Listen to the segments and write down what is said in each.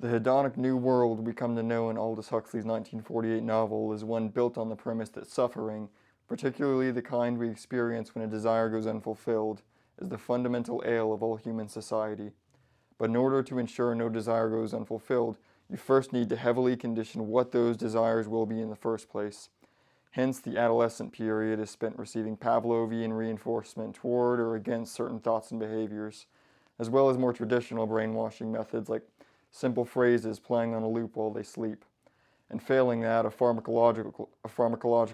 The hedonic New World we come to know in Aldous Huxley's 1948 novel is one built on the premise that suffering, particularly the kind we experience when a desire goes unfulfilled, is the fundamental ail of all human society. But in order to ensure no desire goes unfulfilled, you first need to heavily condition what those desires will be in the first place. Hence, the adolescent period is spent receiving Pavlovian reinforcement toward or against certain thoughts and behaviors, as well as more traditional brainwashing methods like simple phrases playing on a loop while they sleep. And failing that, a pharmacological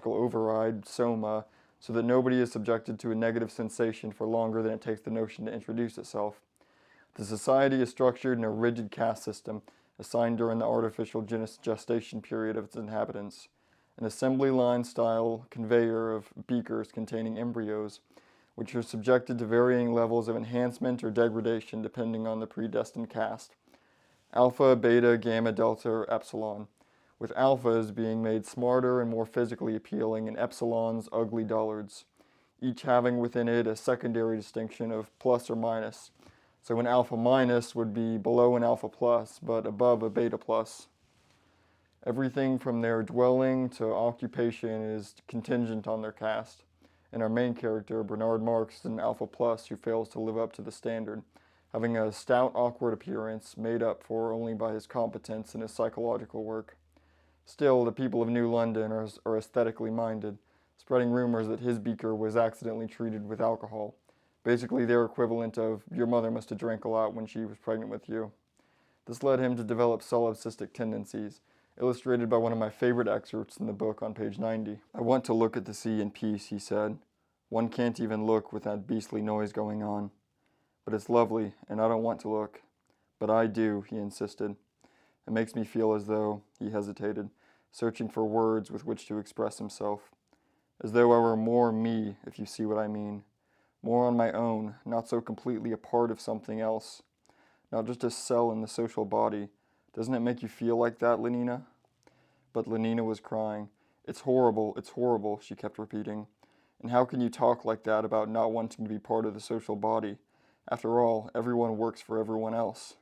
override, soma, so that nobody is subjected to a negative sensation for longer than it takes the notion to introduce itself. The society is structured in a rigid caste system assigned during the artificial gestation period of its inhabitants, an assembly line style conveyor of beakers containing embryos, which are subjected to varying levels of enhancement or degradation depending on the predestined caste. Alpha, beta, gamma, delta, or epsilon, with alphas being made smarter and more physically appealing and epsilons ugly dullards, each having within it a secondary distinction of plus or minus. So an alpha minus would be below an alpha plus, but above a beta plus. Everything from their dwelling to occupation is contingent on their caste, and our main character, Bernard Marx, is an alpha plus who fails to live up to the standard, having a stout, awkward appearance made up for only by his competence in his psychological work. Still, the people of New London are aesthetically minded, spreading rumors that his beaker was accidentally treated with alcohol, basically their equivalent of, your mother must have drank a lot when she was pregnant with you. This led him to develop solipsistic tendencies, illustrated by one of my favorite excerpts in the book on page 90. I want to look at the sea in peace, he said. One can't even look with that beastly noise going on. But it's lovely, and I don't want to look. But I do, he insisted. It makes me feel as though, he hesitated, searching for words with which to express himself. As though I were more me, if you see what I mean. More on my own, not so completely a part of something else. Not just a cell in the social body. Doesn't it make you feel like that, Lenina? But Lenina was crying. It's horrible, she kept repeating. And how can you talk like that about not wanting to be part of the social body? After all, everyone works for everyone else.